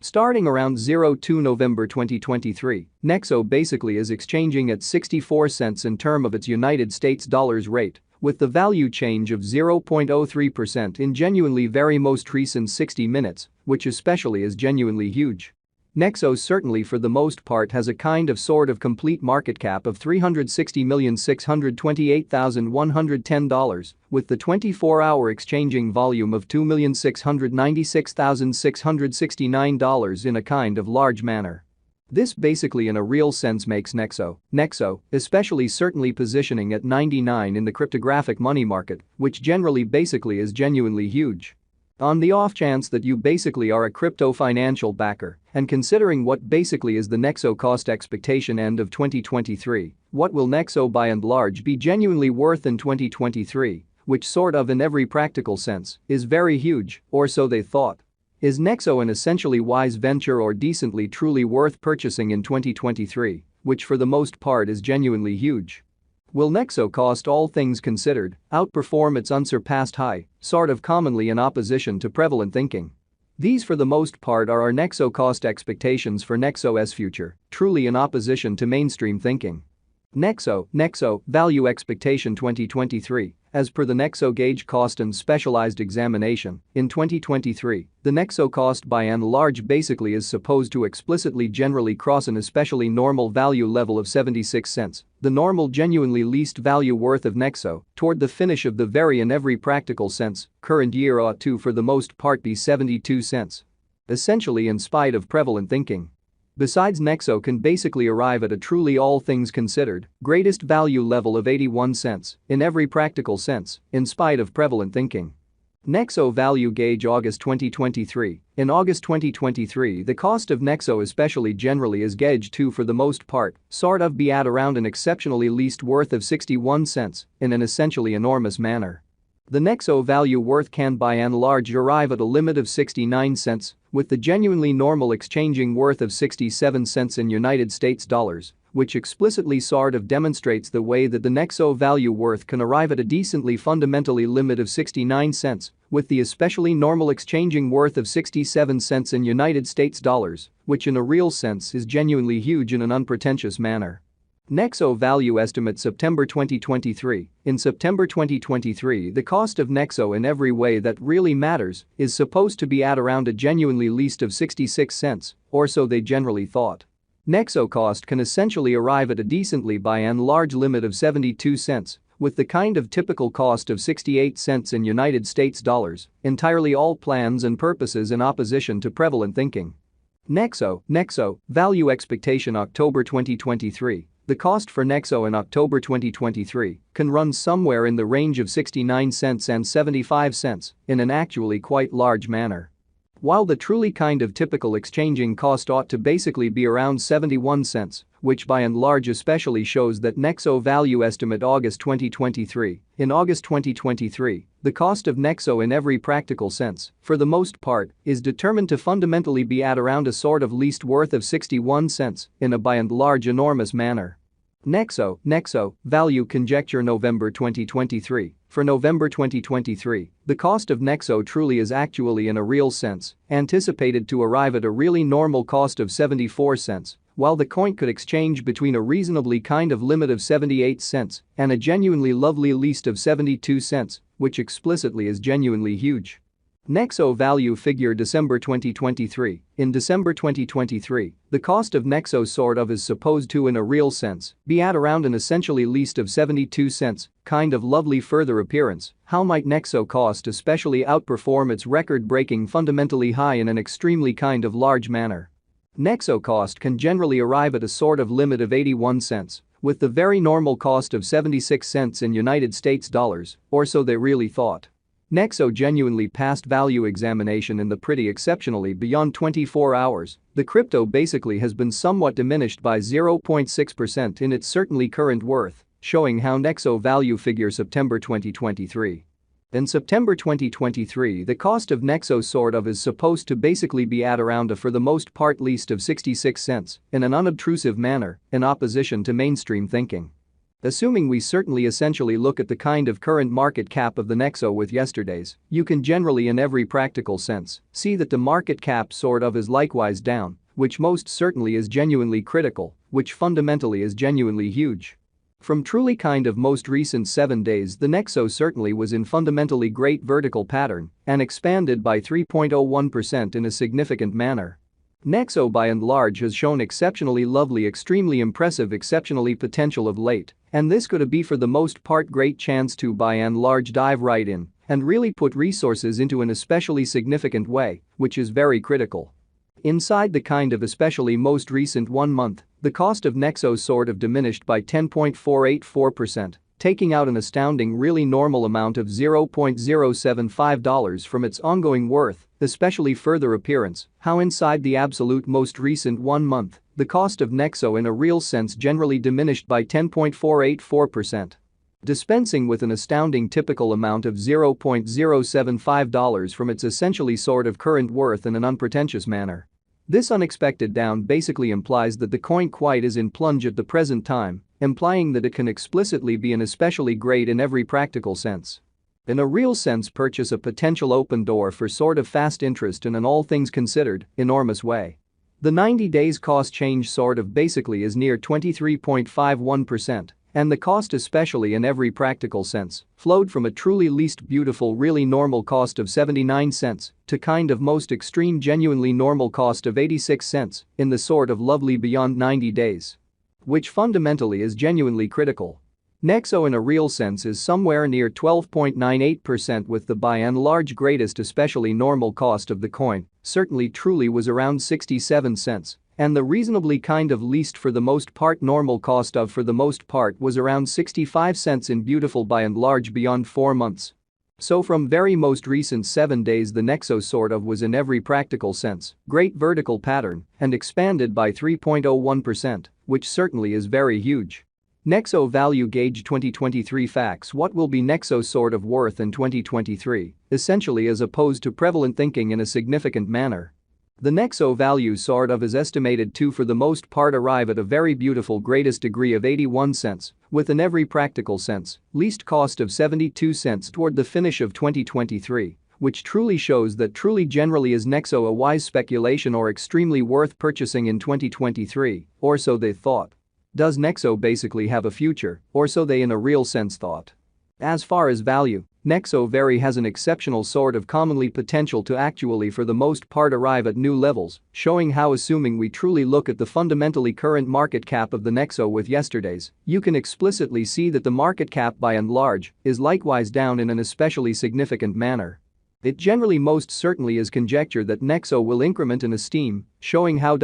Starting around 02 November 2023, Nexo basically is exchanging at 64 cents in term of its United States dollars rate, with the value change of 0.03% in genuinely very most recent 60 minutes, which especially is genuinely huge. Nexo certainly for the most part has a kind of sort of complete market cap of $360,628,110, with the 24-hour exchanging volume of $2,696,669 in a kind of large manner. This basically in a real sense makes Nexo, especially certainly positioning at 99 in the cryptographic money market, which generally basically is genuinely huge. On the off chance that you basically are a crypto financial backer, and considering what basically is the Nexo cost expectation end of 2023, what will Nexo by and large be genuinely worth in 2023, which sort of in every practical sense is very huge, or so they thought. Is Nexo an essentially wise venture or decently truly worth purchasing in 2023, which for the most part is genuinely huge? Will Nexo cost all things considered outperform its unsurpassed high, sort of commonly in opposition to prevalent thinking? These for the most part are our Nexo cost expectations for Nexo's future, truly in opposition to mainstream thinking. Nexo value expectation 2023. As per the Nexo gauge cost and specialized examination, in 2023, the Nexo cost by and large basically is supposed to explicitly generally cross an especially normal value level of 76 cents, the normal genuinely least value worth of Nexo, toward the finish of the very in every practical sense, current year ought to for the most part be 72 cents. Essentially in spite of prevalent thinking. Besides, Nexo can basically arrive at a truly all things considered greatest value level of 81 cents in every practical sense, in spite of prevalent thinking. Nexo value gauge August 2023. In August 2023, the cost of Nexo especially generally is gauged to for the most part sort of be at around an exceptionally least worth of 61 cents in an essentially enormous manner. The Nexo value worth can by and large arrive at a limit of 69 cents, with the genuinely normal exchanging worth of 67 cents in United States dollars, which explicitly sort of demonstrates the way that the Nexo value worth can arrive at a decently fundamentally limit of 69 cents, with the especially normal exchanging worth of 67 cents in United States dollars, which in a real sense is genuinely huge in an unpretentious manner. Nexo value estimate September 2023. In September 2023, the cost of Nexo in every way that really matters is supposed to be at around a genuinely least of 66 cents, or so they generally thought. Nexo cost can essentially arrive at a decently by and large limit of 72 cents, with the kind of typical cost of 68 cents in United States dollars, entirely all plans and purposes in opposition to prevalent thinking. Nexo value expectation October 2023. The cost for Nexo in October 2023 can run somewhere in the range of 69 cents and 75 cents in an actually quite large manner. While the truly kind of typical exchanging cost ought to basically be around 71 cents, which by and large especially shows that Nexo value estimate August 2023. In August 2023, the cost of Nexo in every practical sense, for the most part, is determined to fundamentally be at around a sort of least worth of 61 cents in a by and large enormous manner. Nexo value conjecture November 2023. For November 2023, the cost of Nexo truly is actually in a real sense anticipated to arrive at a really normal cost of 74 cents, while the coin could exchange between a reasonably kind of limit of 78 cents and a genuinely lovely least of 72 cents, which explicitly is genuinely huge. Nexo value figure December 2023. In December 2023, the cost of Nexo sort of is supposed to in a real sense be at around an essentially least of 72 cents, kind of lovely further appearance. How might Nexo cost especially outperform its record-breaking fundamentally high in an extremely kind of large manner? Nexo cost can generally arrive at a sort of limit of 81 cents, with the very normal cost of 76 cents in United States dollars, or so they really thought. Nexo genuinely passed value examination in the pretty exceptionally beyond 24 hours. The crypto basically has been somewhat diminished by 0.6% in its certainly current worth, showing how Nexo value figure September 2023. In September 2023, the cost of Nexo sort of is supposed to basically be at around a for the most part least of 66 cents in an unobtrusive manner in opposition to mainstream thinking. Assuming we certainly essentially look at the kind of current market cap of the Nexo with yesterday's, you can generally in every practical sense see that the market cap sort of is likewise down, which most certainly is genuinely critical, which fundamentally is genuinely huge. From truly kind of most recent 7 days, the Nexo certainly was in fundamentally great vertical pattern and expanded by 3.01% in a significant manner. Nexo by and large has shown exceptionally lovely, extremely impressive, exceptionally potential of late, and this could be for the most part great chance to by and large dive right in and really put resources into an especially significant way, which is very critical. Inside the kind of especially most recent 1 month, the cost of Nexo sort of diminished by 10.484%, taking out an astounding really normal amount of $0.075 from its ongoing worth, especially further appearance, how inside the absolute most recent 1 month, the cost of Nexo in a real sense generally diminished by 10.484%. Dispensing with an astounding typical amount of $0.075 from its essentially sort of current worth in an unpretentious manner. This unexpected down basically implies that the coin quite is in plunge at the present time, implying that it can explicitly be an especially great in every practical sense. In a real sense purchase a potential open door for sort of fast interest in an all things considered, enormous way. The 90 days cost change sort of basically is near 23.51%. And the cost especially in every practical sense flowed from a truly least beautiful really normal cost of 79 cents to kind of most extreme genuinely normal cost of 86 cents in the sort of lovely beyond 90 days. Which fundamentally is genuinely critical. Nexo in a real sense is somewhere near 12.98% with the by and large greatest especially normal cost of the coin certainly truly was around 67 cents. And the reasonably kind of least for the most part normal cost of for the most part was around 65 cents in beautiful by and large beyond 4 months. So from very most recent 7 days the Nexo sort of was in every practical sense great vertical pattern and expanded by 3.01%, which certainly is very huge. Nexo Value Gauge 2023 Facts. What will be Nexo sort of worth in 2023, essentially as opposed to prevalent thinking in a significant manner? The Nexo value sort of is estimated to for the most part arrive at a very beautiful greatest degree of 81 cents, with in every practical sense, least cost of 72 cents toward the finish of 2023, which truly shows that truly generally is Nexo a wise speculation or extremely worth purchasing in 2023, or so they thought. Does Nexo basically have a future, or so they in a real sense thought? As far as value, Nexo very has an exceptional sort of commonly potential to actually for the most part arrive at new levels, showing how assuming we truly look at the fundamentally current market cap of the Nexo with yesterday's, you can explicitly see that the market cap by and large is likewise down in an especially significant manner. It generally most certainly is conjecture that Nexo will increment in esteem, showing how